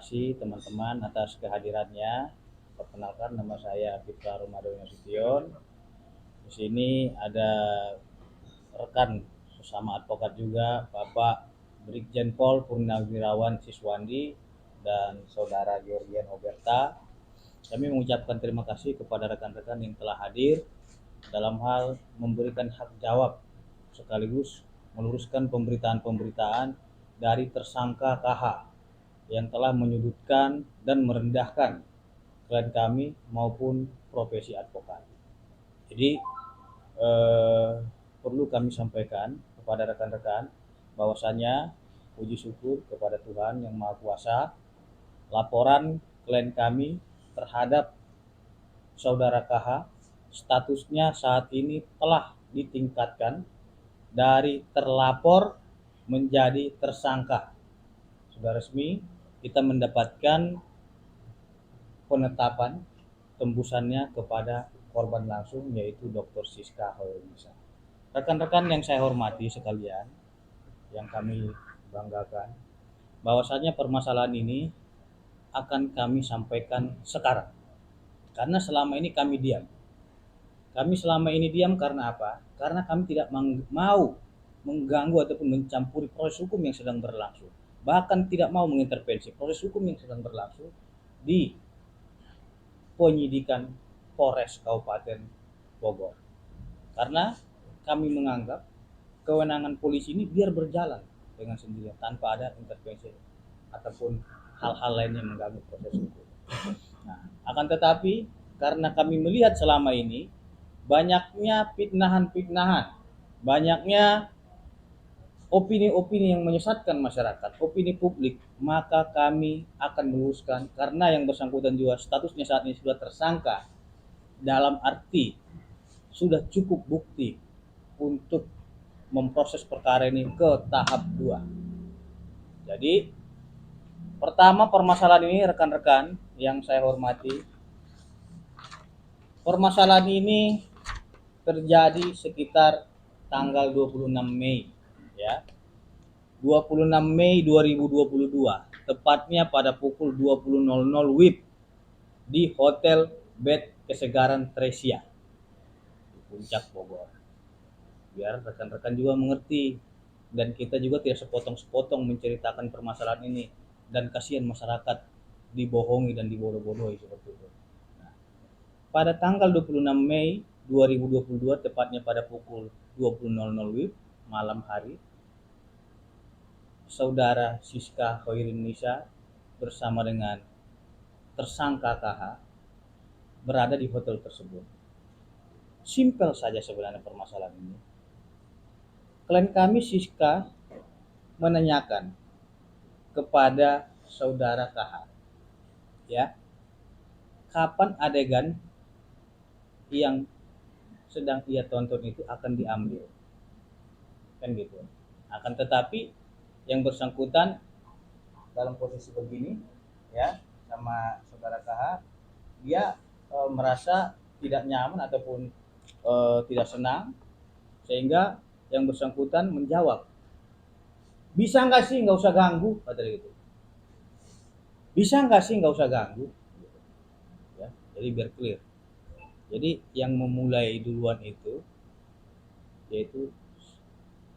kasih teman-teman atas kehadirannya. Perkenalkan, nama saya Fitra Romadhon Nasution. Di sini ada rekan sesama advokat juga, Bapak Brigjen Pol Purnawirawan Siswandi dan Saudara Georgian Oberta. Kami mengucapkan terima kasih kepada rekan-rekan yang telah hadir dalam hal memberikan hak jawab sekaligus meluruskan pemberitaan-pemberitaan dari tersangka KH yang telah menyudutkan dan merendahkan klien kami maupun profesi advokat. Jadi perlu kami sampaikan kepada rekan-rekan bahwasanya puji syukur kepada Tuhan yang Maha Kuasa, laporan klien kami terhadap saudara KH statusnya saat ini telah ditingkatkan dari terlapor menjadi tersangka. Sudah resmi kita mendapatkan penetapan tembusannya kepada korban langsung, yaitu Dr. Siska Hoirunisa. Rekan-rekan yang saya hormati sekalian, yang kami banggakan, bahwasanya permasalahan ini akan kami sampaikan sekarang. Karena selama ini kami diam. Kami selama ini diam karena apa? Karena kami tidak mau mengganggu ataupun mencampuri proses hukum yang sedang berlangsung. Bahkan tidak mau mengintervensi proses hukum yang sedang berlangsung di penyidikan Polres Kabupaten Bogor. Karena kami menganggap kewenangan polisi ini biar berjalan dengan sendirinya tanpa ada intervensi ataupun hal-hal lain yang mengganggu proses hukum. Nah, akan tetapi karena kami melihat selama ini banyaknya fitnahan-fitnahan, banyaknya opini-opini yang menyesatkan masyarakat, opini publik, maka kami akan meluruskan karena yang bersangkutan juga statusnya saat ini sudah tersangka, dalam arti sudah cukup bukti untuk memproses perkara ini ke tahap 2. Jadi pertama, permasalahan ini rekan-rekan yang saya hormati, permasalahan ini terjadi sekitar tanggal 26 Mei ya. 26 Mei 2022, tepatnya pada pukul 20.00 WIB di Hotel Bed Kesegaran Tresia di Puncak Bogor. Biar rekan-rekan juga mengerti dan kita juga tidak sepotong-sepotong menceritakan permasalahan ini dan kasihan masyarakat dibohongi dan dibodoh-bodohi seperti itu. Nah, pada tanggal 26 Mei 2022, tepatnya pada pukul 20.00 WIB malam hari, saudara Siska Hoirunisa bersama dengan tersangka KH berada di hotel tersebut. Simpel saja sebenarnya permasalahan ini. Klien kami Siska menanyakan kepada saudara KH, ya, kapan adegan yang sedang ia tonton itu akan diambil, kan gitu. Akan tetapi yang bersangkutan dalam posisi begini, ya, sama saudara KH, dia merasa tidak nyaman ataupun tidak senang, sehingga yang bersangkutan menjawab, bisa nggak sih nggak usah ganggu, kata gitu. Bisa nggak sih nggak usah ganggu, ya. Jadi biar clear. Jadi yang memulai duluan itu yaitu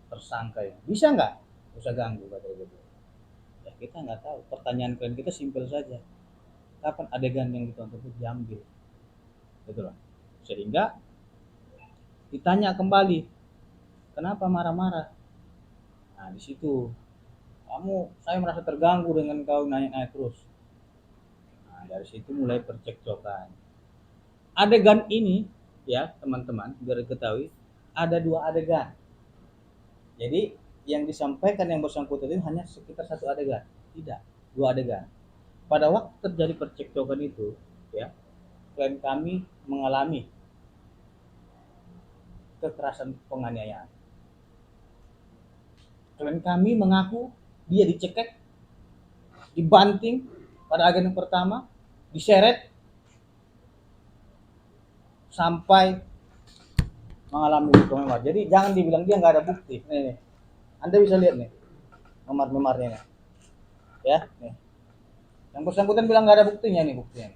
tersangka ya. Bisa nggak usah ganggu, kata gitu. Ya kita nggak tahu. Pertanyaan klien kita simpel saja. Kapan adegan yang ditonton itu diambil? Gitu loh. Sehingga ditanya kembali, kenapa marah-marah? Nah di situ saya merasa terganggu dengan kau nanya-nanya terus. Nah dari situ mulai percekcokan. Adegan ini ya teman-teman, biar diketahui ada 2 adegan. Jadi yang disampaikan yang bersangkutan ini hanya sekitar 1 adegan, tidak 2 adegan. Pada waktu terjadi percekcokan itu, ya, klien kami mengalami kekerasan penganiayaan. Klien kami mengaku dia dicekek, dibanting pada adegan yang pertama, diseret sampai mengalami luka memar. Jadi jangan dibilang dia nggak ada bukti. Nih, Anda bisa lihat nih memar-memarnya nih. Ya, nih. Yang bersangkutan bilang nggak ada buktinya nih, buktinya.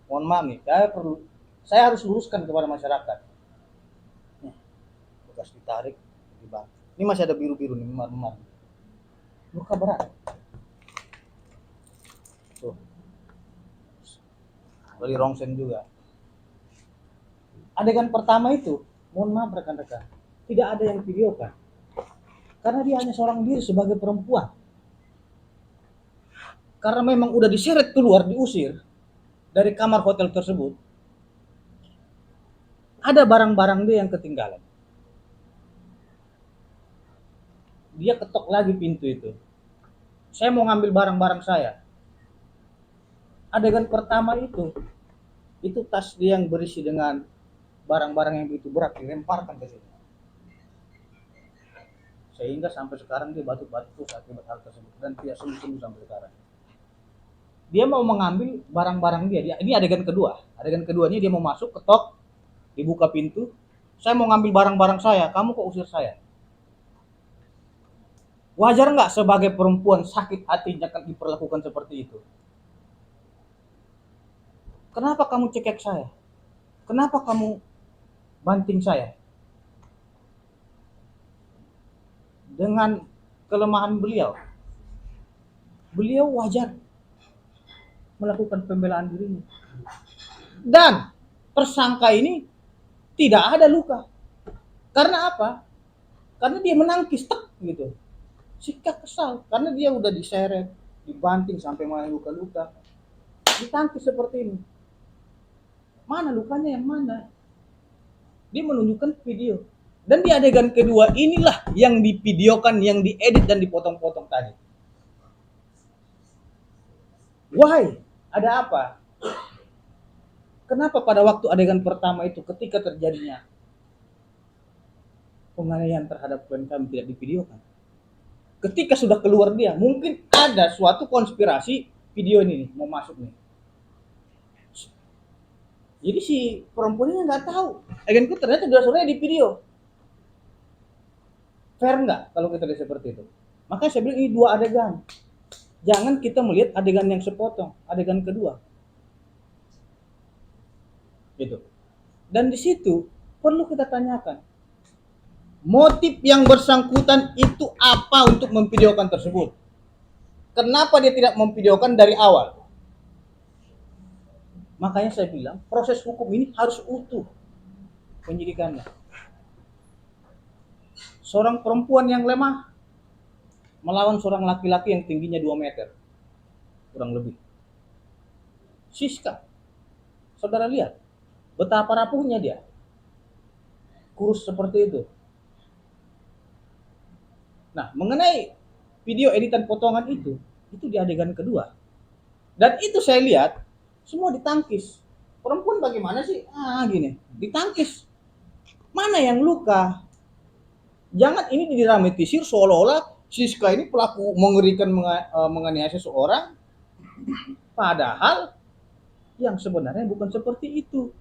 Mohon maaf nih, saya harus luruskan kepada masyarakat. Nih, bekas ditarik di bang. Ini masih ada biru-biru nih, memar-memar. Luka berat. Tuh. Dari rongsen juga. Adegan pertama itu, mohon maaf rekan-rekan, tidak ada yang videokan. Karena dia hanya seorang diri sebagai perempuan. Karena memang udah diseret keluar, diusir dari kamar hotel tersebut. Ada barang-barang dia yang ketinggalan. Dia ketok lagi pintu itu. Saya mau ngambil barang-barang saya. Adegan pertama itu tas dia yang berisi dengan barang-barang yang begitu berat dilemparkan ke situ. Sehingga sampai sekarang dia batuk-batuk akibat hal tersebut dan tidak sembuh-sembuh sampai sekarang. Dia mau mengambil barang-barang dia. Ini adegan kedua. Adegan keduanya dia mau masuk, ketok, dibuka pintu. Saya mau ngambil barang-barang saya, kamu kok usir saya? Wajar nggak sebagai perempuan sakit hatinya kan diperlakukan seperti itu? Kenapa kamu cekek saya? Kenapa kamu banting saya? Dengan kelemahan beliau, beliau wajar melakukan pembelaan dirinya. Dan tersangka ini tidak ada luka. Karena apa? Karena dia menangkis tek gitu. Sikap kesal karena dia udah diseret, dibanting sampai mana luka-luka. Ditangkis seperti ini. Mana lukanya yang mana? Dia menunjukkan video. Dan di adegan kedua inilah yang divideokan, yang diedit dan dipotong-potong tadi. Why? Ada apa? Kenapa pada waktu adegan pertama itu ketika terjadinya penganiayaan terhadap klien kami tidak divideokan? Ketika sudah keluar dia, mungkin ada suatu konspirasi video ini nih, mau masuk nih. Jadi si perempuan ini nggak tahu. Agenku ternyata sudah di video. Fair nggak kalau kita lihat seperti itu? Makanya saya bilang ini dua adegan. Jangan kita melihat adegan yang sepotong, adegan kedua. Gitu. Dan di situ perlu kita tanyakan, motif yang bersangkutan itu apa untuk memvideokan tersebut? Kenapa dia tidak memvideokan dari awal? Makanya saya bilang proses hukum ini harus utuh penyidikannya. Seorang perempuan yang lemah melawan seorang laki-laki yang tingginya 2 meter kurang lebih. Siska, saudara lihat betapa rapuhnya dia, kurus seperti itu. Nah, mengenai video editan potongan itu di adegan kedua. Dan itu saya lihat semua ditangkis. Perempuan bagaimana sih? Gini, ditangkis. Mana yang luka? Jangan ini didramatisir seolah-olah Siska ini pelaku mengerikan menganiaya seseorang. Padahal yang sebenarnya bukan seperti itu.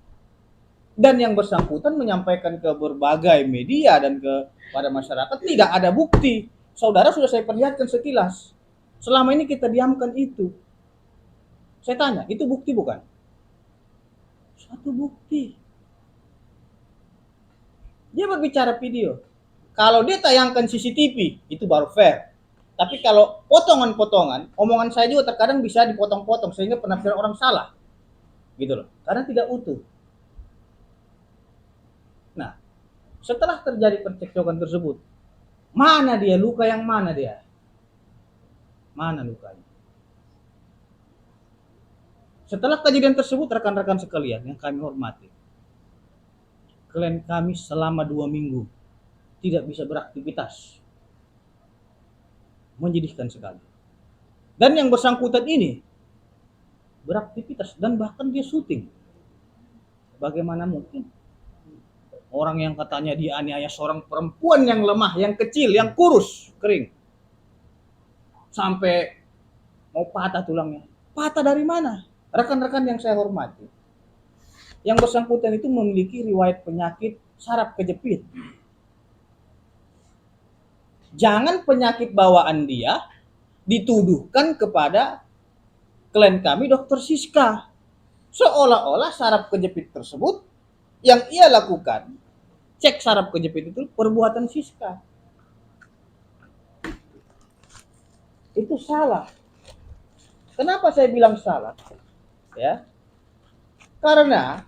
Dan yang bersangkutan menyampaikan ke berbagai media dan kepada masyarakat tidak ada bukti. Saudara sudah saya perlihatkan sekilas. Selama ini kita diamkan itu. Saya tanya, itu bukti bukan? Suatu bukti. Dia berbicara video. Kalau dia tayangkan CCTV, itu baru fair. Tapi kalau potongan-potongan, omongan saya juga terkadang bisa dipotong-potong sehingga penafsiran orang salah. Gitu loh. Karena tidak utuh. Nah, setelah terjadi percekcokan tersebut, mana dia, luka yang mana dia? Mana lukanya? Setelah kejadian tersebut, rekan-rekan sekalian yang kami hormati, klien kami selama 2 minggu tidak bisa beraktivitas. Menyedihkan sekali. Dan yang bersangkutan ini beraktivitas dan bahkan dia syuting. Bagaimana mungkin orang yang katanya dianiaya seorang perempuan yang lemah, yang kecil, yang kurus, kering, sampai mau patah tulangnya. Patah dari mana? Rekan-rekan yang saya hormati, yang bersangkutan itu memiliki riwayat penyakit saraf kejepit. Jangan penyakit bawaan dia dituduhkan kepada klien kami Dokter Siska. Seolah-olah saraf kejepit tersebut yang ia lakukan, cek saraf kejepit itu perbuatan Siska. Itu salah. Kenapa saya bilang salah? Ya, karena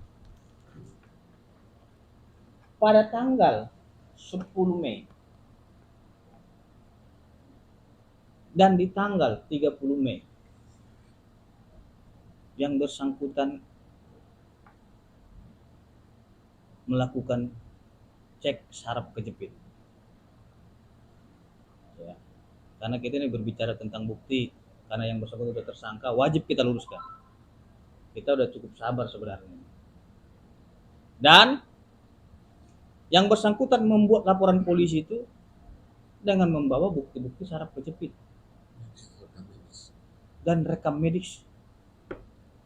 pada tanggal 10 Mei dan di tanggal 30 Mei yang bersangkutan melakukan cek saraf kejepit. Ya, karena kita ini berbicara tentang bukti, karena yang bersangkutan sudah tersangka, wajib kita luruskan. Kita udah cukup sabar sebenarnya. Dan yang bersangkutan membuat laporan polisi itu dengan membawa bukti-bukti saraf kejepit dan rekam medis.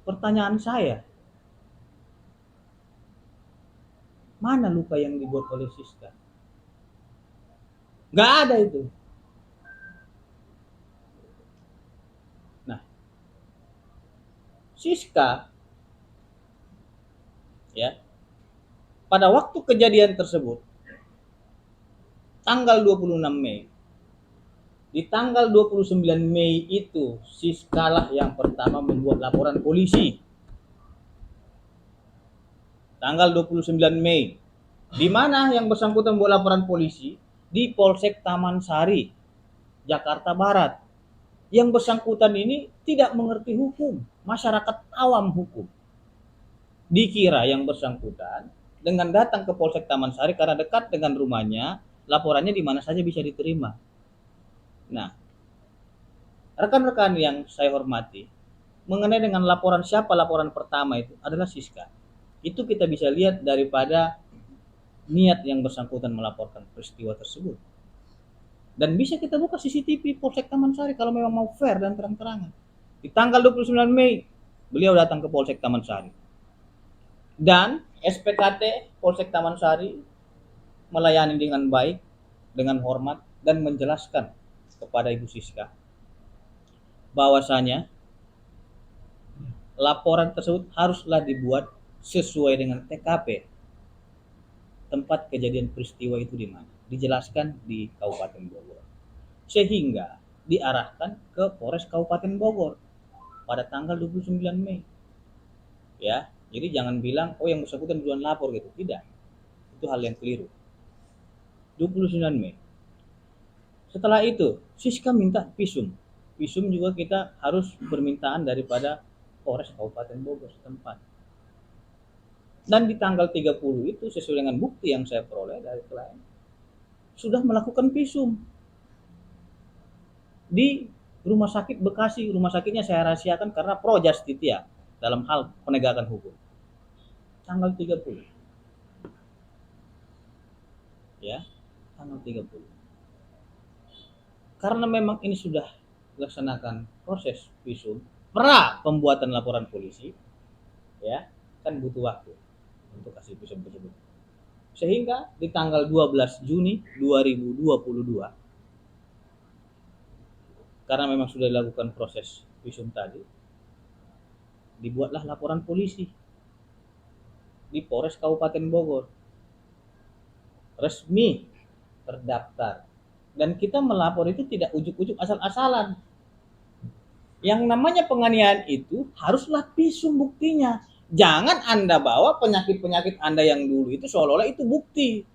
Pertanyaan saya, mana luka yang dibuat oleh Siska? Nggak ada itu. Nah, Siska, ya, pada waktu kejadian tersebut, tanggal 26 Mei, di tanggal 29 Mei itu, Siska lah yang pertama membuat laporan polisi. Tanggal 29 Mei, di mana yang bersangkutan membuat laporan polisi? Di Polsek Taman Sari, Jakarta Barat. Yang bersangkutan ini tidak mengerti hukum, masyarakat awam hukum. Dikira yang bersangkutan dengan datang ke Polsek Taman Sari karena dekat dengan rumahnya, laporannya di mana saja bisa diterima. Nah, rekan-rekan yang saya hormati, mengenai dengan laporan siapa laporan pertama itu adalah Siska. Itu kita bisa lihat daripada niat yang bersangkutan melaporkan peristiwa tersebut. Dan bisa kita buka CCTV Polsek Taman Sari kalau memang mau fair dan terang-terangan. Di tanggal 29 Mei, beliau datang ke Polsek Taman Sari. Dan SPKT Polsek Taman Sari melayani dengan baik, dengan hormat, dan menjelaskan kepada Ibu Siska bahwasanya laporan tersebut haruslah dibuat sesuai dengan TKP, tempat kejadian peristiwa itu di mana, dijelaskan di Kabupaten Bogor, sehingga diarahkan ke Polres Kabupaten Bogor pada tanggal 29 Mei. Ya, jadi jangan bilang oh yang bersangkutan duluan lapor gitu, tidak. Itu hal yang keliru. 29 Mei. Setelah itu, Siska minta visum. Visum juga kita harus permintaan daripada Polres Kabupaten Bogor setempat. Dan di tanggal 30 itu sesuai dengan bukti yang saya peroleh dari klien, sudah melakukan visum di Rumah Sakit Bekasi. Rumah sakitnya saya rahasiakan karena pro justitia dalam hal penegakan hukum. Tanggal 30. Ya, tanggal 30. Karena memang ini sudah dilaksanakan proses visum pra pembuatan laporan polisi, ya, kan butuh waktu untuk kasih visum tersebut. Sehingga di tanggal 12 Juni 2022, karena memang sudah dilakukan proses visum tadi, dibuatlah laporan polisi di Polres Kabupaten Bogor, resmi terdaftar. Dan kita melapor itu tidak ujuk-ujuk asal-asalan. Yang namanya penganiayaan itu haruslah visum buktinya. Jangan Anda bawa penyakit-penyakit Anda yang dulu itu seolah-olah itu bukti.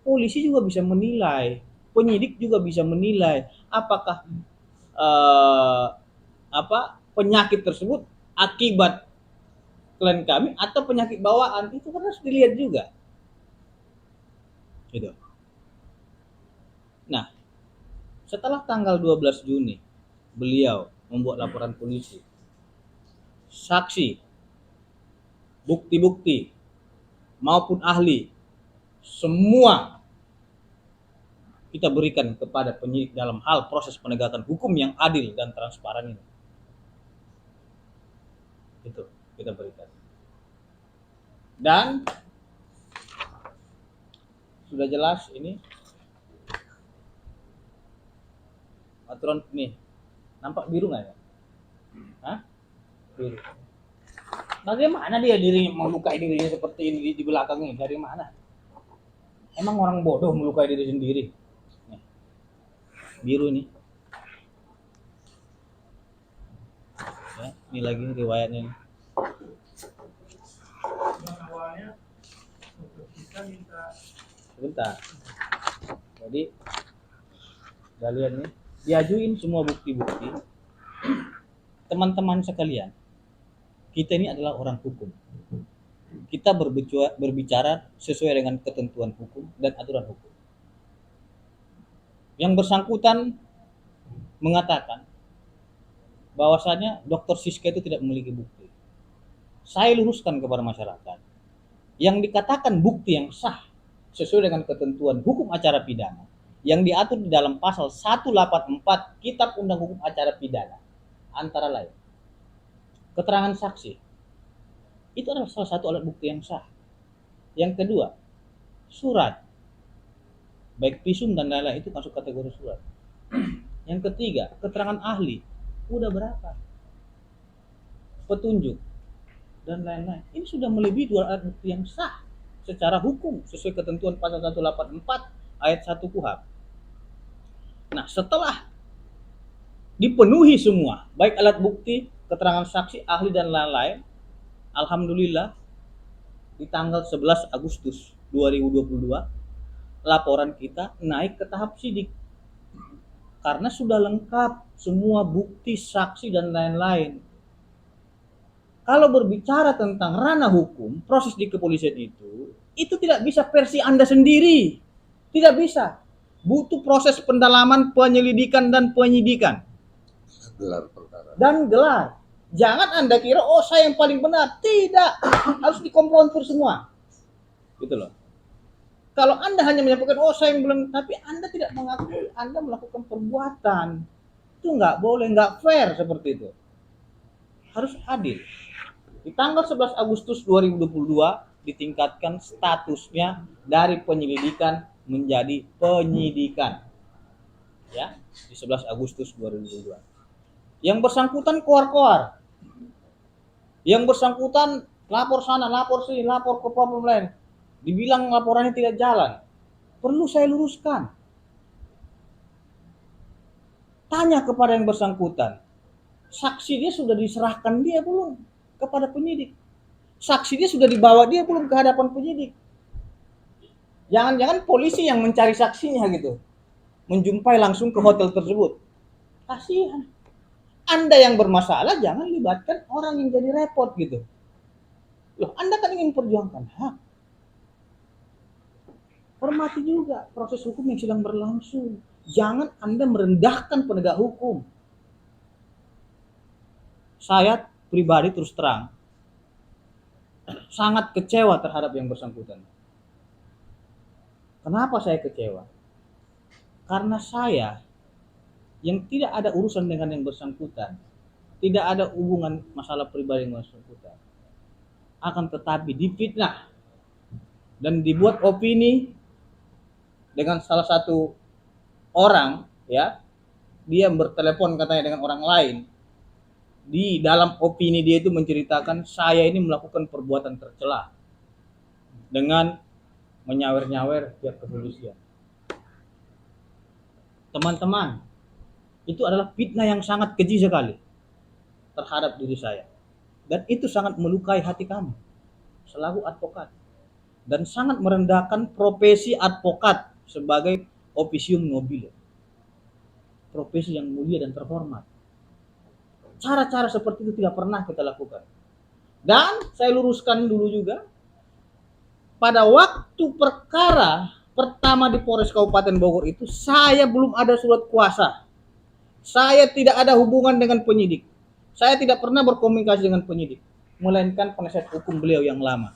Polisi juga bisa menilai, penyidik juga bisa menilai apakah penyakit tersebut akibat klien kami atau penyakit bawaan, itu kan harus dilihat juga. Gitu. Nah, setelah tanggal 12 Juni beliau membuat laporan polisi, saksi, bukti-bukti maupun ahli semua kita berikan kepada penyidik dalam hal proses penegakan hukum yang adil dan transparan ini. Itu kita berikan. Dan sudah jelas ini aturan nih, nampak biru nggak ya? Hah? Biru. Bagaimana dia melukai dirinya seperti ini di belakang ini? Dari mana? Emang orang bodoh melukai diri sendiri? Nih, biru nih. Ya, ini lagi riwayatnya nih. Sebentar. Jadi kalian nih diajuin semua bukti-bukti. Teman-teman sekalian, kita ini adalah orang hukum. Kita berbicara sesuai dengan ketentuan hukum dan aturan hukum. Yang bersangkutan mengatakan bahwasanya Dr. Siska itu tidak memiliki bukti. Saya luruskan kepada masyarakat. Yang dikatakan bukti yang sah sesuai dengan ketentuan hukum acara pidana yang diatur di dalam pasal 184 Kitab Undang Hukum Acara Pidana antara lain keterangan saksi. Itu adalah salah satu alat bukti yang sah. Yang kedua, surat. Baik visum dan lain-lain itu masuk kategori surat. Yang ketiga, keterangan ahli. Udah berapa? Petunjuk dan lain-lain. Ini sudah melebihi dua alat bukti yang sah secara hukum sesuai ketentuan pasal 184 ayat 1 KUHP. Nah, setelah dipenuhi semua, baik alat bukti, keterangan saksi, ahli dan lain-lain, alhamdulillah di tanggal 11 Agustus 2022 laporan kita naik ke tahap sidik. Karena sudah lengkap semua bukti, saksi dan lain-lain. Kalau berbicara tentang ranah hukum, proses di kepolisian itu tidak bisa versi Anda sendiri. Tidak bisa. Butuh proses pendalaman, penyelidikan dan penyidikan. Gelar perkara. Dan gelar. Jangan Anda kira, oh saya yang paling benar. Tidak. Harus dikonfrontir semua. Gitu loh. Kalau Anda hanya menyampaikan, oh saya yang belum, tapi Anda tidak mengakui Anda melakukan perbuatan. Itu nggak boleh, nggak fair seperti itu. Harus adil. Di tanggal 11 Agustus 2022 ditingkatkan statusnya dari penyelidikan menjadi penyidikan. Ya, di 11 Agustus 2022. Yang bersangkutan koar-koar. Yang bersangkutan lapor sana, lapor sini, lapor ke problem lain. Dibilang laporannya tidak jalan. Perlu saya luruskan. Tanya kepada yang bersangkutan. Saksi dia sudah diserahkan dia belum kepada penyidik? Saksi dia sudah dibawa dia belum ke hadapan penyidik? Jangan-jangan polisi yang mencari saksinya gitu. Menjumpai langsung ke hotel tersebut. Kasihan. Anda yang bermasalah jangan libatkan orang yang jadi repot gitu. Loh, Anda kan ingin perjuangkan hak. Hormati juga proses hukum yang sedang berlangsung. Jangan Anda merendahkan penegak hukum. Saya pribadi terus terang sangat kecewa terhadap yang bersangkutan. Kenapa saya kecewa? Karena saya yang tidak ada urusan dengan yang bersangkutan, tidak ada hubungan masalah pribadi yang bersangkutan, akan tetapi difitnah dan dibuat opini dengan salah satu orang, ya, dia bertelepon katanya dengan orang lain. Di dalam opini dia itu menceritakan saya ini melakukan perbuatan tercela dengan menyawer-nyawer pihak kepolisian. Teman-teman, itu adalah fitnah yang sangat keji sekali terhadap diri saya. Dan itu sangat melukai hati kami selaku advokat. Dan sangat merendahkan profesi advokat sebagai officium nobile. Profesi yang mulia dan terhormat. Cara-cara seperti itu tidak pernah kita lakukan. Dan saya luruskan dulu juga, pada waktu perkara pertama di Polres Kabupaten Bogor itu, saya belum ada surat kuasa. Saya tidak ada hubungan dengan penyidik. Saya tidak pernah berkomunikasi dengan penyidik, melainkan penasihat hukum beliau yang lama.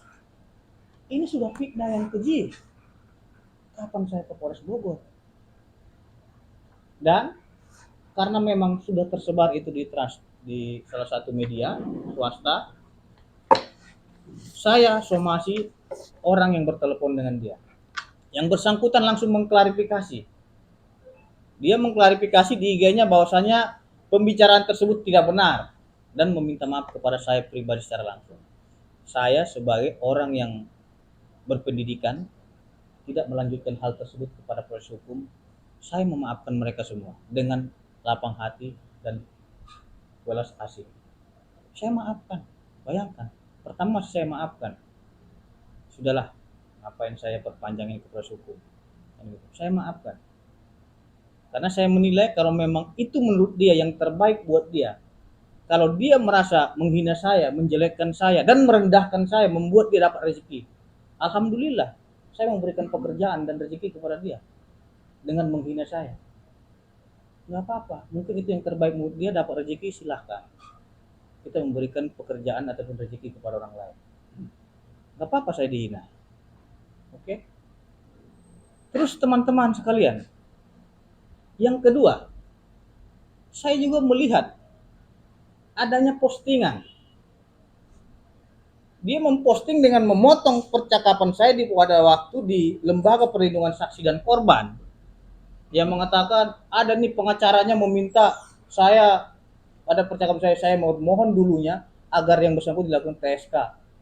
Ini sudah fitnah yang keji. Kapan saya ke Polres Bogor? Dan karena memang sudah tersebar itu di salah satu media swasta, saya somasi orang yang bertelepon dengan dia. Yang bersangkutan langsung mengklarifikasi. Dia mengklarifikasi di IG-nya bahwasanya pembicaraan tersebut tidak benar. dan meminta maaf kepada saya pribadi secara langsung. Saya sebagai orang yang berpendidikan tidak melanjutkan hal tersebut kepada proses hukum. Saya memaafkan mereka semua dengan lapang hati dan welas asih. Saya maafkan. Bayangkan, pertama saya maafkan. Sudahlah, ngapain saya perpanjangin ke proses hukum. Saya maafkan. Karena saya menilai kalau memang itu menurut dia yang terbaik buat dia. Kalau dia merasa menghina saya, menjelekkan saya, dan merendahkan saya, membuat dia dapat rezeki, alhamdulillah, saya memberikan pekerjaan dan rezeki kepada dia dengan menghina saya. Nggak apa-apa, mungkin itu yang terbaik menurut dia, dapat rezeki, silahkan. Kita memberikan pekerjaan ataupun rezeki kepada orang lain. Nggak apa-apa saya dihina. Oke? Terus teman-teman sekalian, yang kedua, saya juga melihat adanya postingan. Dia memposting dengan memotong percakapan saya pada waktu di Lembaga Perlindungan Saksi dan Korban, yang mengatakan ada nih pengacaranya meminta saya, pada percakapan saya mohon dulunya agar yang bersangkutan dilakukan TSK.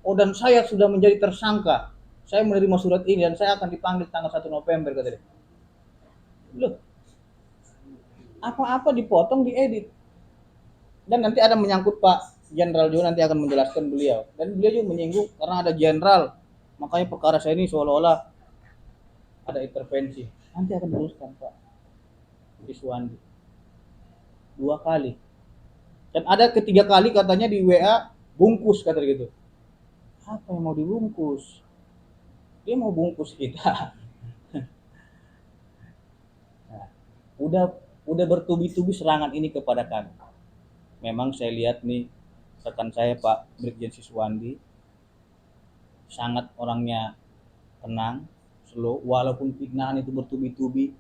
Oh, dan saya sudah menjadi tersangka. Saya menerima surat ini dan saya akan dipanggil tanggal 1 November kata dia. Loh, apa-apa dipotong, diedit. Dan nanti ada menyangkut Pak Jenderal juga, nanti akan menjelaskan beliau. Dan beliau juga menyinggung karena ada jenderal, makanya perkara saya ini seolah-olah ada intervensi. Nanti akan diluruskan Pak Siswandi 2 kali. Dan ada ketiga kali katanya di WA bungkus kata gitu. Apa yang mau dibungkus? Dia mau bungkus kita. Nah, udah bertubi-tubi serangan ini kepada kami. Memang saya lihat nih rekan saya Pak Brigjen Siswandi sangat orangnya tenang, slow, walaupun fitnahan itu bertubi-tubi,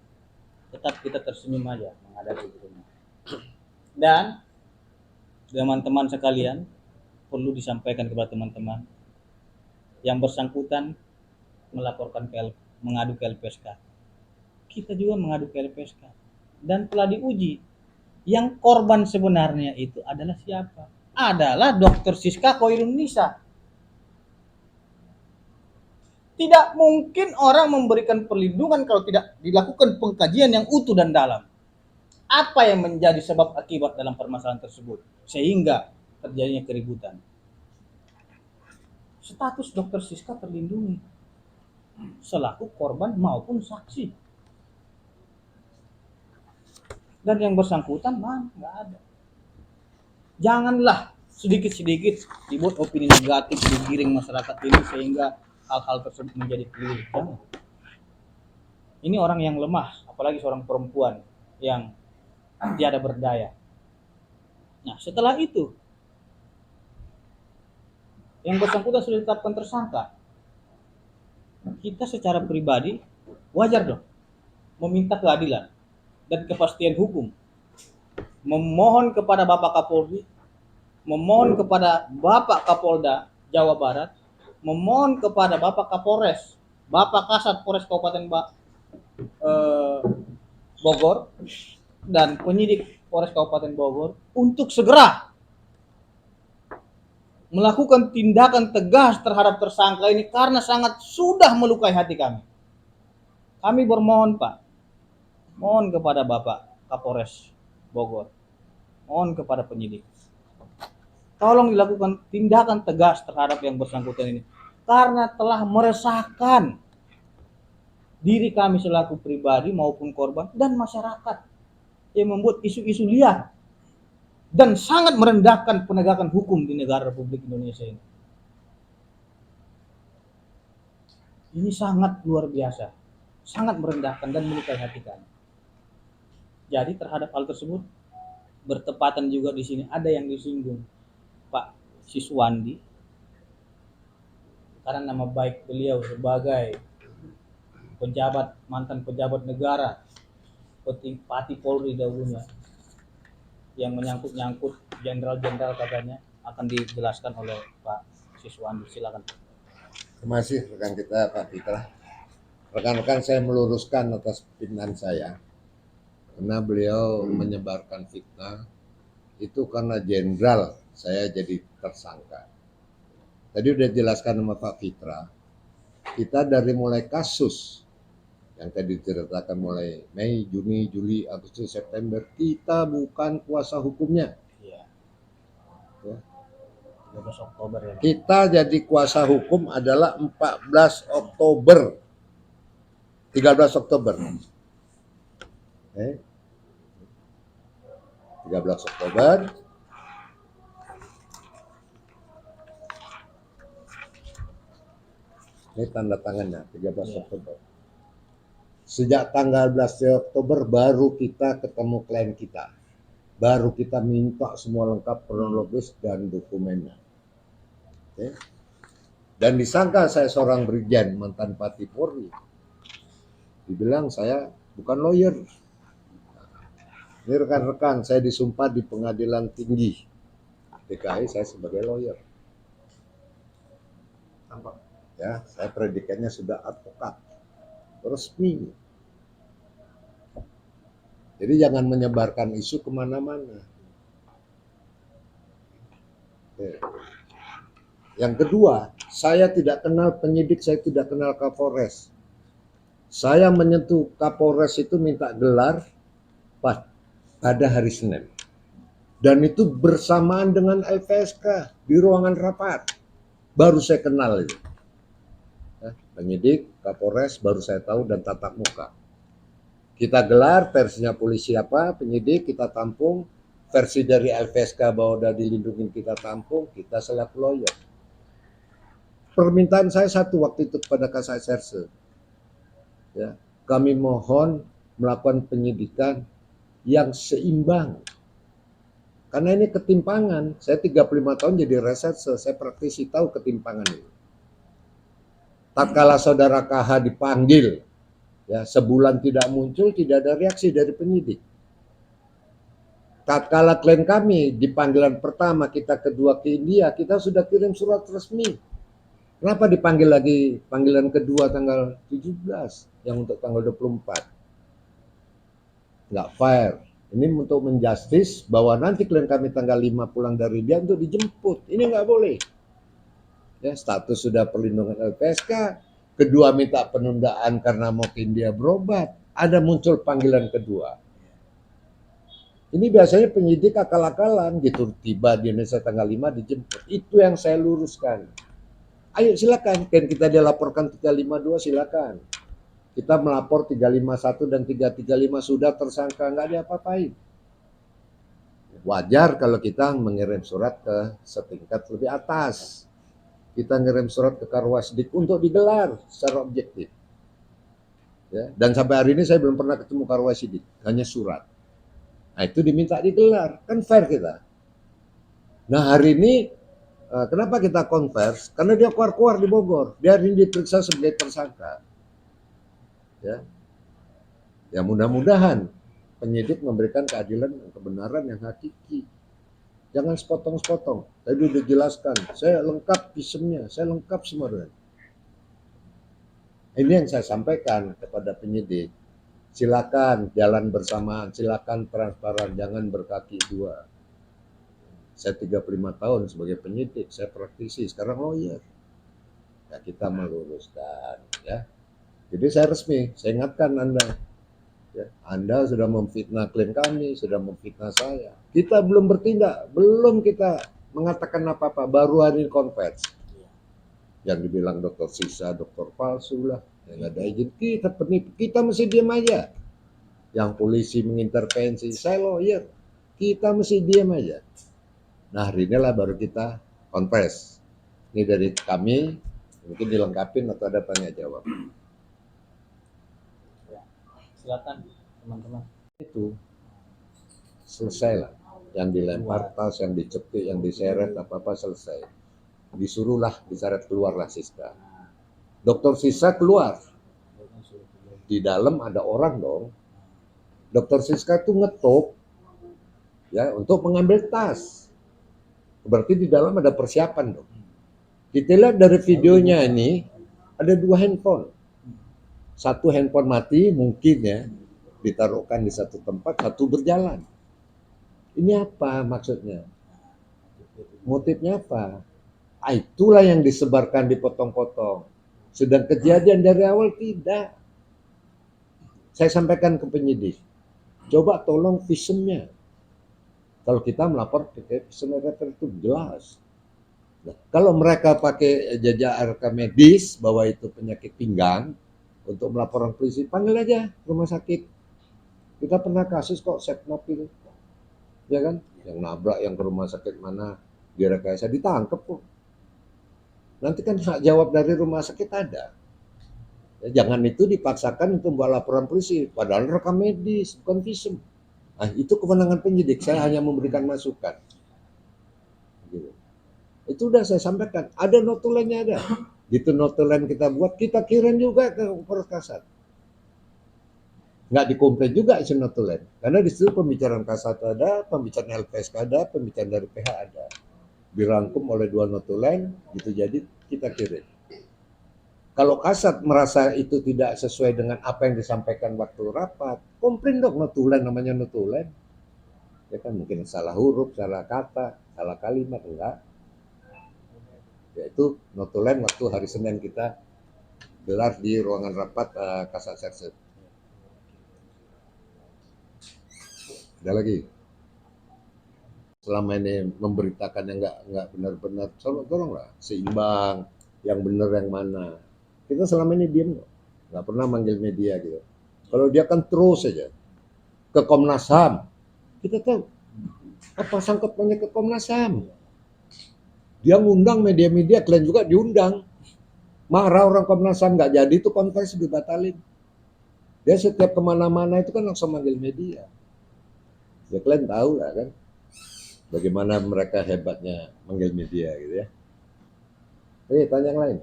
tetap kita tersenyum aja menghadapi itu. Dan teman-teman sekalian, perlu disampaikan kepada teman-teman yang bersangkutan mengadu ke LPSK. Kita juga mengadu ke LPSK dan telah diuji. Yang korban sebenarnya itu adalah siapa? Adalah Dr. Siska Khairun Nisa. Tidak mungkin orang memberikan perlindungan kalau tidak dilakukan pengkajian yang utuh dan dalam. Apa yang menjadi sebab akibat dalam permasalahan tersebut sehingga terjadinya keributan? Status Dr. Siska terlindungi selaku korban maupun saksi. Dan yang bersangkutan mana? Nggak ada. Janganlah sedikit-sedikit dibuat opini negatif, digiring masyarakat ini sehingga hal-hal tersebut menjadi keliru. Jangan. Ini orang yang lemah, apalagi seorang perempuan yang tiada berdaya. Nah, setelah itu yang bersangkutan sudah ditetapkan tersangka. Kita secara pribadi wajar dong meminta keadilan dan kepastian hukum, memohon kepada Bapak Kapolri, memohon kepada Bapak Kapolda Jawa Barat, memohon kepada Bapak Kapolres, Bapak Kasat Polres Kabupaten Bogor dan penyidik Polres Kabupaten Bogor untuk segera melakukan tindakan tegas terhadap tersangka ini karena sangat sudah melukai hati kami. Kami bermohon Pak, mohon kepada Bapak Kapolres Bogor, mohon kepada penyidik, tolong dilakukan tindakan tegas terhadap yang bersangkutan ini karena telah meresahkan diri kami selaku pribadi maupun korban dan masyarakat, yang membuat isu-isu liar dan sangat merendahkan penegakan hukum di negara Republik Indonesia ini. Ini sangat luar biasa, sangat merendahkan dan melukai hati kami. Jadi terhadap hal tersebut bertepatan juga di sini ada yang disinggung Pak Siswandi karena nama baik beliau sebagai pejabat, mantan pejabat negara, Pati Polri dahulunya, yang menyangkut-nyangkut jenderal-jenderal katanya akan dijelaskan oleh Pak Siswandi. Silakan. Terima kasih rekan kita Pak Fitra. Rekan-rekan, saya meluruskan atas fitnah saya karena beliau menyebarkan fitnah itu karena jenderal saya jadi tersangka. Tadi udah jelaskan sama Pak Fitra, kita dari mulai kasus yang tadi diceritakan mulai Mei, Juni, Juli, Agustus, September, kita bukan kuasa hukumnya. Iya. Ya. 13 Oktober ya. Bang. Kita jadi kuasa hukum adalah 14 Oktober. 13 Oktober. 13 Oktober. Ini tanda tangannya, 13 Iya. Oktober. Sejak tanggal 11 Oktober baru kita ketemu klien kita. Baru kita minta semua lengkap kronologis dan dokumennya. Oke. Dan disangka saya seorang brigjen mantan Pati Polri. Dibilang saya bukan lawyer. Ini rekan-rekan, saya disumpah di pengadilan tinggi DKI saya sebagai lawyer. Tampak ya, saya predikatnya sudah advokat resmi. Jadi jangan menyebarkan isu kemana-mana. Yang kedua, saya tidak kenal penyidik, saya tidak kenal Kapolres. Saya menyentuh Kapolres itu minta gelar pada hari Senin. Dan itu bersamaan dengan LPSK di ruangan rapat. Baru saya kenal itu. Penyidik, Kapolres baru saya tahu dan tatap muka. Kita gelar versinya polisi apa, penyidik kita tampung, versi dari LPSK bahwa udah dilindungi kita tampung, kita selaku lawyer. Permintaan saya satu waktu itu kepada Kasat Serse. Ya, kami mohon melakukan penyidikan yang seimbang. Karena ini ketimpangan. Saya 35 tahun jadi reserse, saya praktisi tahu ketimpangan ini. Tatkala saudara KH dipanggil, ya, sebulan tidak muncul, tidak ada reaksi dari penyidik. Tatkala klien kami di panggilan pertama, kita kedua ke India, kita sudah kirim surat resmi. Kenapa dipanggil lagi panggilan kedua tanggal 17 yang untuk tanggal 24? Nggak fair. Ini untuk menjustis bahwa nanti klien kami tanggal 5 pulang dari India untuk dijemput. Ini nggak boleh. Ya, status sudah perlindungan LPSK. Kedua minta penundaan karena mau ke India berobat. Ada muncul panggilan kedua. Ini biasanya penyidik akal-akalan gitu. Tiba di Indonesia tanggal 5 dijemput. Itu yang saya luruskan. Ayo silakan. Kan kita dilaporkan 352 silakan. Kita melapor 351 dan 335 sudah tersangka. Nggak diapa-apain. Wajar kalau kita mengirim surat ke setingkat lebih atas. Kita ngirim surat ke Karwasdik untuk digelar secara objektif. Ya, dan sampai hari ini saya belum pernah ketemu Karwasdik, hanya surat. Nah itu diminta digelar, kan fair kita. Nah hari ini kenapa kita konvers? Karena dia keluar-keluar di Bogor, dia hari ini diperiksa sebagai tersangka. Ya mudah-mudahan penyidik memberikan keadilan dan kebenaran yang hakiki. Jangan sepotong-sepotong. Tadi udah jelaskan, saya lengkap visumnya, saya lengkap semua. Ini yang saya sampaikan kepada penyidik. Silakan jalan bersamaan, silakan transparan, jangan berkaki dua. Saya 35 tahun sebagai penyidik, saya praktisi, sekarang lawyer. Ya kita meluruskan, ya. Jadi saya resmi, saya ingatkan Anda. Ya, Anda sudah memfitnah klien kami, sudah memfitnah saya. Kita belum bertindak, belum kita mengatakan apa-apa, baru hari ini konvers. Yang dibilang dokter sisa, dokter palsu lah, yang ada izin, kita penipu, kita mesti diam aja. Yang polisi mengintervensi, saya lawyer, kita mesti diam aja. Nah hari inilah baru kita konvers. Ini dari kami, mungkin dilengkapin atau ada tanya jawab. Silakan teman-teman. Itu selesai lah. Yang dilempar tas, yang dicepik, yang diseret, apa-apa selesai. Disuruhlah, diseret keluarlah Siska. Dokter Siska keluar. Di dalam ada orang dong. Dokter Siska itu ngetop ya untuk mengambil tas. Berarti di dalam ada persiapan dong. Kita lihat dari videonya ini ada 2 handphone. Satu handphone mati mungkin ya ditaruhkan di satu tempat, satu berjalan. Ini apa maksudnya? Motifnya apa? Itulah yang disebarkan dipotong-potong. Sedang kejadian dari awal tidak. Saya sampaikan ke penyidik, coba tolong visionnya. Kalau kita melapor ke vision itu jelas. Nah, kalau mereka pakai jejak rekam medis bahwa itu penyakit pinggang untuk melaporkan polisi, panggil aja rumah sakit. Kita pernah kasus kok Setnopil, ya kan? Yang nabrak yang ke rumah sakit mana, direkayasa ditangkap kok. Nanti kan hak jawab dari rumah sakit ada. Ya, jangan itu dipaksakan untuk membuat laporan polisi, padahal rekam medis, bukan visum. Nah, itu kewenangan penyidik, saya hanya memberikan masukan. Gitu. Itu udah saya sampaikan, ada notulennya ada. Gitu notulen kita buat, kita kirim juga ke Polres Kasat. Nggak dikomplain juga isi notulen, karena di situ pembicaraan Kasat ada, pembicaraan LPSK ada, pembicaraan dari PH ada. Dirangkum oleh 2 notulen, gitu jadi kita kirim. Kalau Kasat merasa itu tidak sesuai dengan apa yang disampaikan waktu rapat, komplain dong notulen, namanya notulen. Ya kan mungkin salah huruf, salah kata, salah kalimat, enggak. Yaitu notulen waktu hari Senin kita gelar di ruangan rapat Kasat Serse. Ada lagi? Selama ini memberitakan yang nggak benar-benar, tolonglah seimbang, yang benar yang mana. Kita selama ini diam kok, nggak pernah manggil media gitu. Kalau dia kan terus saja ke Komnas HAM, kita tahu apa sangkutnya ke Komnas HAM. Dia ngundang media-media, kalian juga diundang. Marah orang Komnas HAM nggak jadi itu konferensi dibatalin. Dia setiap kemana-mana itu kan langsung manggil media. Ya kalian tahu lah kan, bagaimana mereka hebatnya manggil media gitu ya. Oke, tanya yang lain.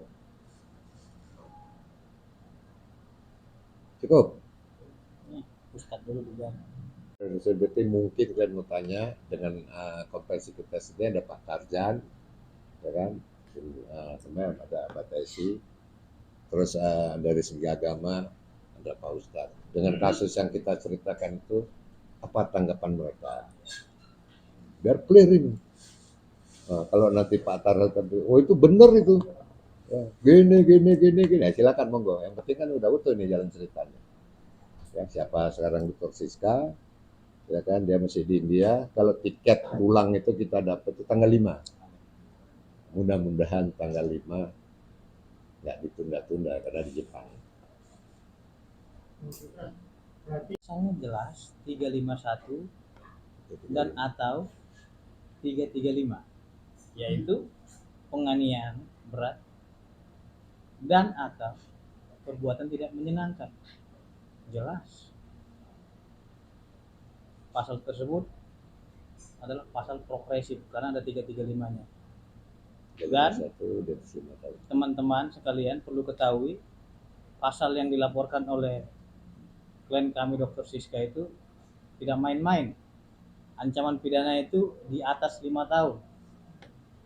Cukup. Ustadz dulu juga. Berarti mungkin kalian mau tanya dengan konferensi kita sini ada Pak Tarjan, ya kan? Sebenarnya ada Pak Tesi, terus dari segi agama ada Pak Ustadz. Dengan kasus yang kita ceritakan itu, apa tanggapan mereka? Biar clear ini. Kalau nanti Pak Tarjan tadi, oh itu benar itu, ya, gini, ya, silakan monggo. Yang penting kan udah utuh nih jalan ceritanya. Ya, siapa sekarang Dr. Siska, ya kan dia masih di India. Kalau tiket pulang itu kita dapat itu tanggal 5. Mudah-mudahan tanggal 5 nggak ditunda-tunda karena di Jepang. Pasalnya jelas 351 dan atau 335, yaitu penganiayaan berat dan atau perbuatan tidak menyenangkan. Jelas pasal tersebut adalah pasal progresif karena ada 335-nya. Dan teman-teman sekalian perlu ketahui, pasal yang dilaporkan oleh klien kami Dr. Siska itu tidak main-main. Ancaman pidana itu di atas 5 tahun.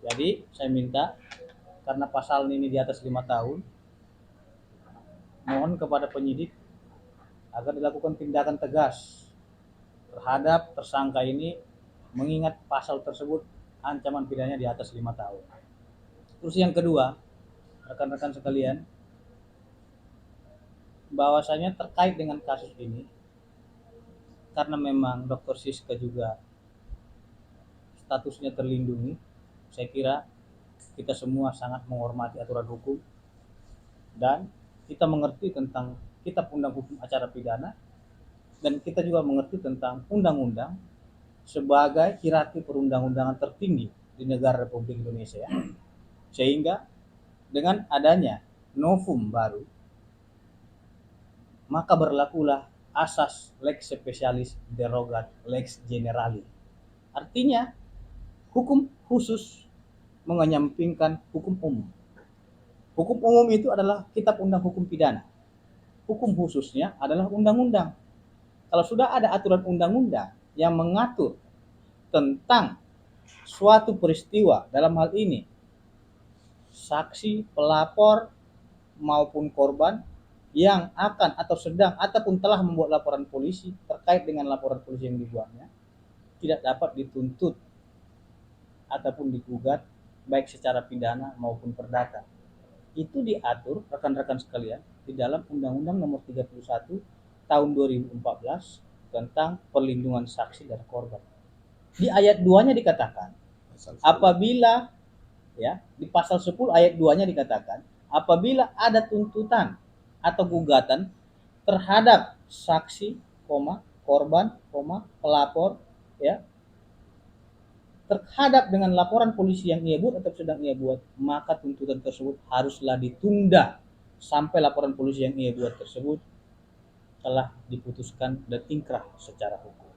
Jadi saya minta, karena pasal ini di atas 5 tahun, mohon kepada penyidik agar dilakukan tindakan tegas terhadap tersangka ini, mengingat pasal tersebut ancaman pidananya di atas 5 tahun. Terus yang kedua, rekan-rekan sekalian, bahwasanya terkait dengan kasus ini, karena memang Dr. Siska juga statusnya terlindungi, saya kira kita semua sangat menghormati aturan hukum dan kita mengerti tentang kitab undang hukum acara pidana, dan kita juga mengerti tentang undang-undang sebagai hierarki perundang-undangan tertinggi di negara Republik Indonesia. Sehingga dengan adanya novum baru, maka berlakulah asas lex specialis derogat lex generali. Artinya hukum khusus mengenyampingkan hukum umum. Hukum umum itu adalah kitab undang hukum pidana. Hukum khususnya adalah undang-undang. Kalau sudah ada aturan undang-undang yang mengatur tentang suatu peristiwa, dalam hal ini saksi, pelapor maupun korban yang akan atau sedang ataupun telah membuat laporan polisi terkait dengan laporan polisi yang dibuatnya, tidak dapat dituntut ataupun digugat baik secara pidana maupun perdata. Itu diatur rekan-rekan sekalian di dalam Undang-Undang Nomor 31 Tahun 2014 tentang perlindungan saksi dan korban. Di ayat 2-nya dikatakan, apabila ya, di pasal 10 ayat 2-nya dikatakan, apabila ada tuntutan atau gugatan terhadap saksi, korban, pelapor, ya, terhadap dengan laporan polisi yang ia buat atau sedang ia buat, maka tuntutan tersebut haruslah ditunda sampai laporan polisi yang ia buat tersebut telah diputuskan dan inkrah secara hukum.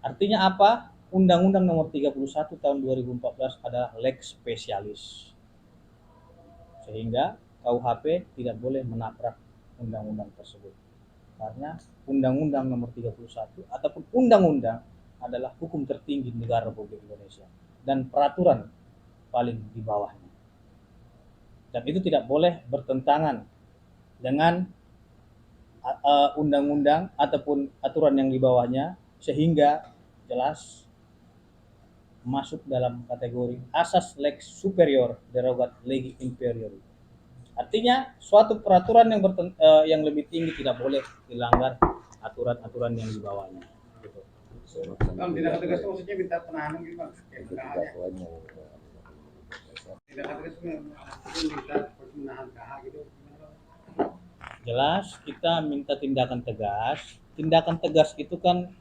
Artinya apa? Undang-Undang Nomor 31 Tahun 2014 adalah lex specialis. Sehingga KUHP tidak boleh menabrak undang-undang tersebut. Karena Undang-Undang Nomor 31 ataupun undang-undang adalah hukum tertinggi negara Republik Indonesia dan peraturan paling di bawahnya. Dan itu tidak boleh bertentangan dengan undang-undang ataupun aturan yang di bawahnya, sehingga jelas masuk dalam kategori asas lex superior derogat legi inferior. Artinya suatu peraturan yang lebih tinggi tidak boleh dilanggar aturan-aturan yang di bawahnya. Gitu. Bang, tindakan tegas itu maksudnya minta penahanan gitu bang? Kayak penahannya. Tindakan tegas itu minta menahan KH gitu. Jelas kita minta tindakan tegas. Tindakan tegas itu kan,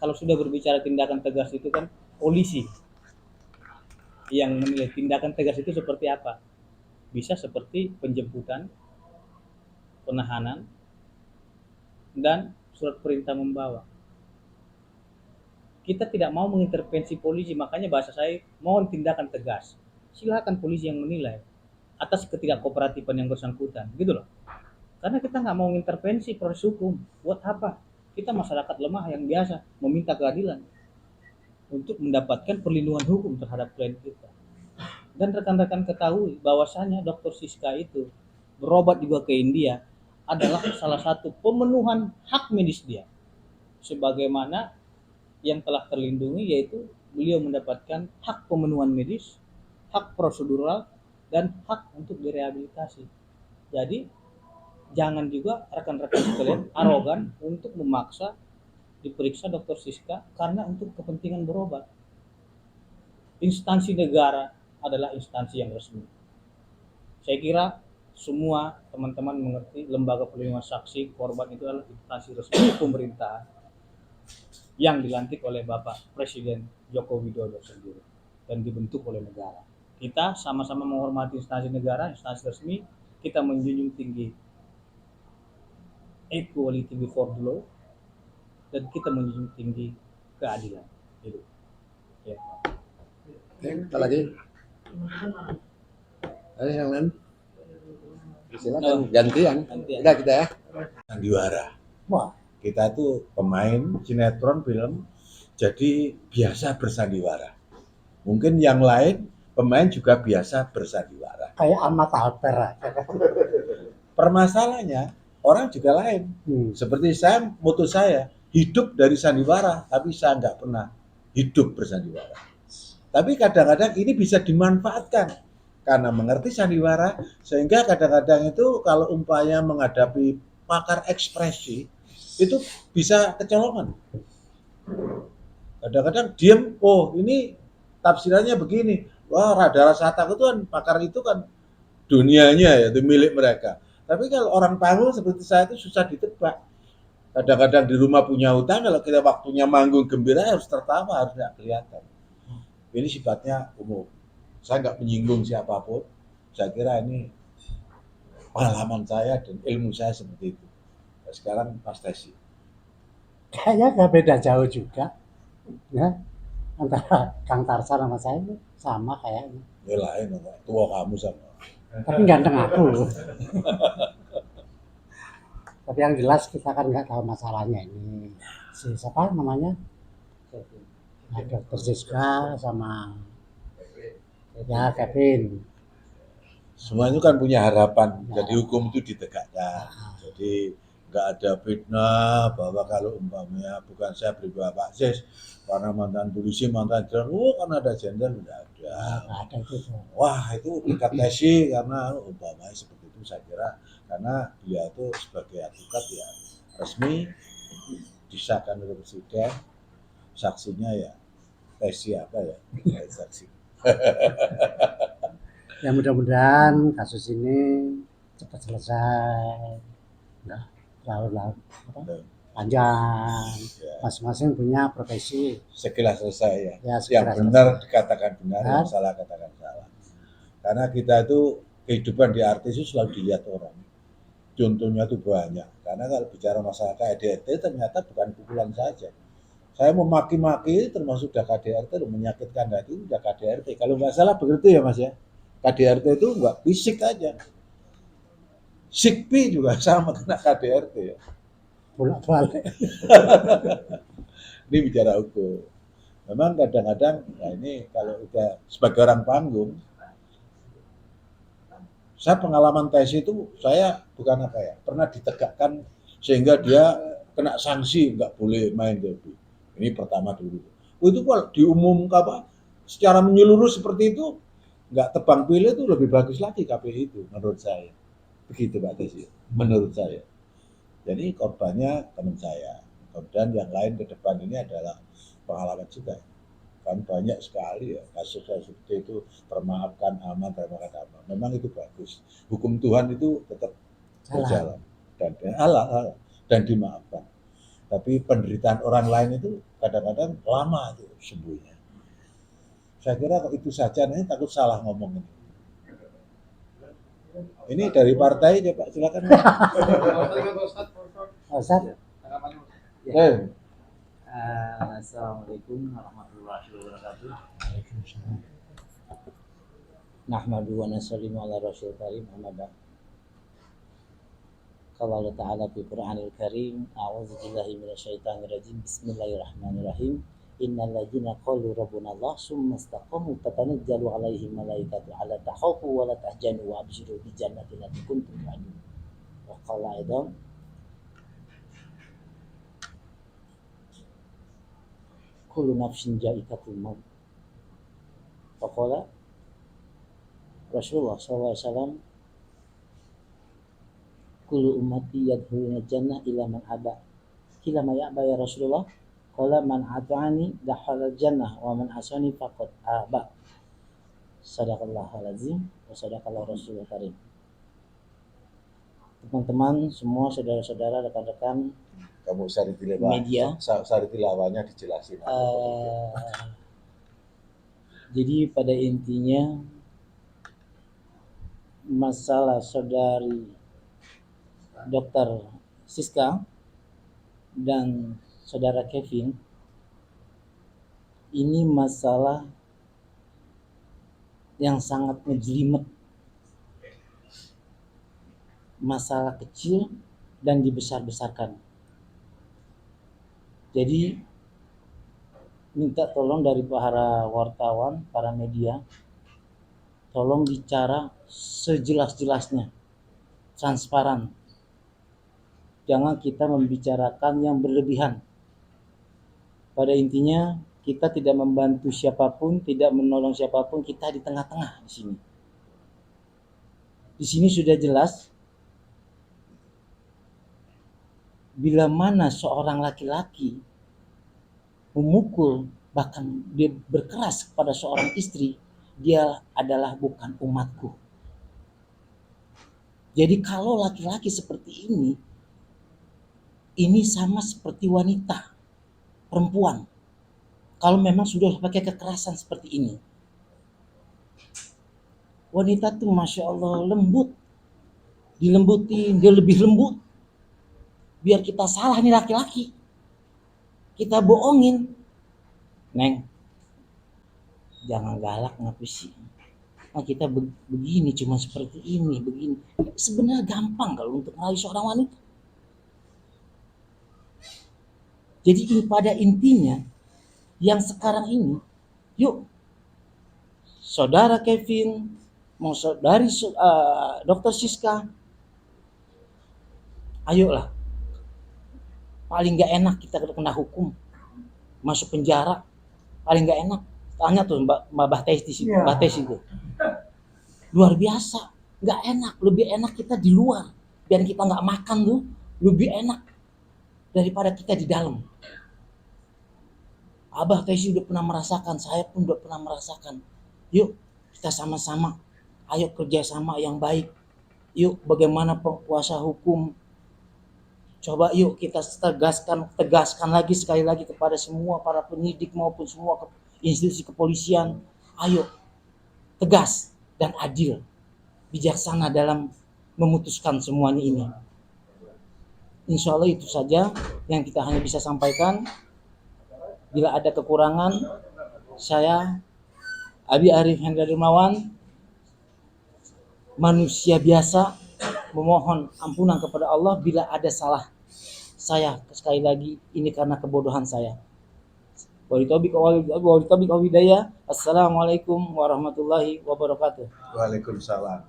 kalau sudah berbicara tindakan tegas itu kan polisi yang menilai tindakan tegas itu seperti apa. Bisa seperti penjemputan, penahanan, dan surat perintah membawa. Kita tidak mau mengintervensi polisi, makanya bahasa saya mohon tindakan tegas. Silakan polisi yang menilai atas ketidakkooperatifan yang bersangkutan, gitu loh. Karena kita nggak mau mengintervensi proses hukum. Buat apa? Kita masyarakat lemah yang biasa meminta keadilan untuk mendapatkan perlindungan hukum terhadap klien kita. Dan rekan-rekan ketahui bahwasanya Dr. Siska itu berobat juga ke India adalah salah satu pemenuhan hak medis dia. Sebagaimana yang telah terlindungi, yaitu beliau mendapatkan hak pemenuhan medis, hak prosedural, dan hak untuk direhabilitasi. Jadi jangan juga rekan-rekan sekalian arogan untuk memaksa diperiksa Dr. Siska karena untuk kepentingan berobat. Instansi negara adalah instansi yang resmi. Saya kira semua teman-teman mengerti lembaga perlindungan saksi korban itu adalah instansi resmi pemerintah yang dilantik oleh Bapak Presiden Joko Widodo sendiri dan dibentuk oleh negara. Kita sama-sama menghormati instansi negara, instansi resmi, kita menjunjung tinggi equality before the law, dan kita menjunjung tinggi keadilan. Itu. Ya. Kita lagi. Ada yang lain? Silakan gantian. Udah kita ya. Sandiwara. Wah. Kita tuh pemain sinetron film, jadi biasa bersandiwara. Mungkin yang lain pemain juga biasa bersandiwara. Kayak Ahmad Alper aja. Permasalahannya orang juga lain. Seperti saya hidup dari sandiwara, tapi saya nggak pernah hidup bersandiwara. Tapi kadang-kadang ini bisa dimanfaatkan karena mengerti sandiwara, sehingga kadang-kadang itu kalau umpamanya menghadapi pakar ekspresi itu bisa kecolongan. Kadang-kadang diem, oh ini tafsirannya begini. Wah, Radha Rasata itu kan pakar itu kan dunianya ya, itu milik mereka. Tapi kalau orang panggung seperti saya itu susah ditebak. Kadang-kadang di rumah punya hutang, kalau kita waktunya manggung gembira harus tertawa, harus nggak kelihatan. Ini sifatnya umum. Saya nggak menyinggung siapapun. Saya kira ini pengalaman saya dan ilmu saya seperti itu. Sekarang Mas Tesi. Kayaknya nggak beda jauh juga, ya, antara Kang Tarsan sama saya sama kayaknya. Ya lain, tua kamu sama. Tapi ganteng aku. Tapi yang jelas kita kan nggak tahu masalahnya ini. Si siapa namanya? Nah, Dr. Siska sama ya Kevin. Semua itu kan punya harapan. Ya. Jadi hukum itu ditegakkan. Jadi nggak ada fitnah bahwa kalau umpamanya bukan saya pribadi Pak Sis karena mantan polisi, mantan jenderal, kan ada jenderal, tidak ada. Nggak ada itu tuh. Wah itu tingkat tesi karena umpamanya seperti itu saya kira karena dia itu sebagai advokat ya resmi disahkan oleh presiden, saksinya ya tesi apa ya saksi. Ya mudah-mudahan kasus ini cepat selesai, nggak terlalu panjang. Ya, Masing-masing punya profesi. segera selesai ya. Ya, Yang segera benar selesai. dikatakan benar, yang salah katakan salah. Karena kita itu kehidupan di artis itu selalu dilihat orang. Contohnya itu banyak. Karena kalau bicara masalah KDRT ternyata bukan pukulan saja. Saya memaki-maki termasuk sudah KDRT menyakitkan hati sudah KDRT. Kalau nggak salah begitu ya Mas ya. KDRT itu nggak fisik aja. Sikpi juga sama kena KDRT ya. Bolak-balik. Ini bicara hukum. Memang kadang-kadang, nah ini kalau udah sebagai orang panggung, saya pengalaman tes itu saya bukan apa ya, pernah ditegakkan sehingga dia kena sanksi nggak boleh main TV. Ini pertama dulu. Itu kalau diumumkan apa, secara menyeluruh seperti itu, nggak tebang pilih itu lebih bagus lagi KPI itu menurut saya. Begitu Pak Desi, menurut saya. Jadi korbannya teman saya. Kemudian yang lain ke depan ini adalah pengalaman juga. Kan banyak sekali ya kasus-kasus seperti itu, termaafkan aman, termaafkan aman. Memang itu bagus. Hukum Tuhan itu tetap berjalan dan halal dan dimaafkan. Tapi penderitaan orang lain itu kadang-kadang lama itu sembuhnya. Saya kira kalau itu saja, ini takut salah ngomong ini. Ini dari partai ya Pak, silakan. Ustaz, Assalamualaikum warahmatullahi wabarakatuh. Nahmadu wa nusallimu ala rasul karim amma ba'd. Qala Allah Ta'ala fi Qur'anil Karim, a'udzu billahi minasyaitonir rajim. Bismillahirrahmanirrahim. Innal ladzina qalu rabbuna Allah tsumma istaqamu tatanazzalu 'alaihim malaikatu alla takhafu wa la tahzanu wa abshiru bil jannati allati kuntum tu'adun. Wa qala aidan kullu nafsin ja'iqatul maut. Faqala Rasulullah SAW, kullu ummati yadkhuluna jannah illa man aba. Kila ma ya'ba ya Rasulullah? Qala man ata'ani dakhala jannah wa man asani faqad aba. Sadaqallahul azim wa sadaqallahu rasulul karim. Teman-teman semua, saudara-saudara, rekan-rekan Kamu sari tilawah. media, Sari tilawahnya dijelasin. jadi pada intinya masalah saudari Dr. Siska dan saudara Kevin ini masalah yang sangat ngejelimet, masalah kecil dan dibesar-besarkan. Jadi minta tolong dari para wartawan, para media, tolong bicara sejelas-jelasnya, transparan. Jangan kita membicarakan yang berlebihan. Pada intinya kita tidak membantu siapapun, tidak menolong siapapun, kita di tengah-tengah di sini. Di sini sudah jelas bila mana seorang laki-laki memukul, bahkan dia berkeras kepada seorang istri, dia adalah bukan umatku. Jadi kalau laki-laki seperti ini sama seperti wanita, perempuan. Kalau memang sudah pakai kekerasan seperti ini. Wanita tuh Masya Allah lembut. Dilembutin, dia lebih lembut. Biar kita salah nih laki-laki, kita bohongin, Neng, jangan galak ngapa sih? Nah, kita begini, cuma seperti ini, begini. Sebenarnya gampang kalau untuk merayu seorang wanita. Jadi ini pada intinya, yang sekarang ini, yuk, saudara Kevin, mau saudari Dr. Siska, ayolah paling nggak enak kita kena hukum, masuk penjara, paling nggak enak. Tanya tuh Mbak Bates di situ, Bates itu. Luar biasa, nggak enak. Lebih enak kita di luar, biar kita nggak makan tuh, lebih enak daripada kita di dalam. Abah Tesi udah pernah merasakan, saya pun udah pernah merasakan. Yuk kita sama-sama, ayo kerjasama yang baik. Yuk bagaimana penguasa hukum. Coba yuk kita tegaskan lagi sekali lagi kepada semua para penyidik maupun semua institusi kepolisian. Ayo tegas dan adil, bijaksana dalam memutuskan semuanya ini. Insya Allah itu saja yang kita hanya bisa sampaikan. Bila ada kekurangan, saya Abi Arif Hendra Dermawan, manusia biasa, memohon ampunan kepada Allah bila ada salah saya. Sekali lagi ini karena kebodohan saya. Assalamualaikum warahmatullahi wabarakatuh. Waalaikumsalam.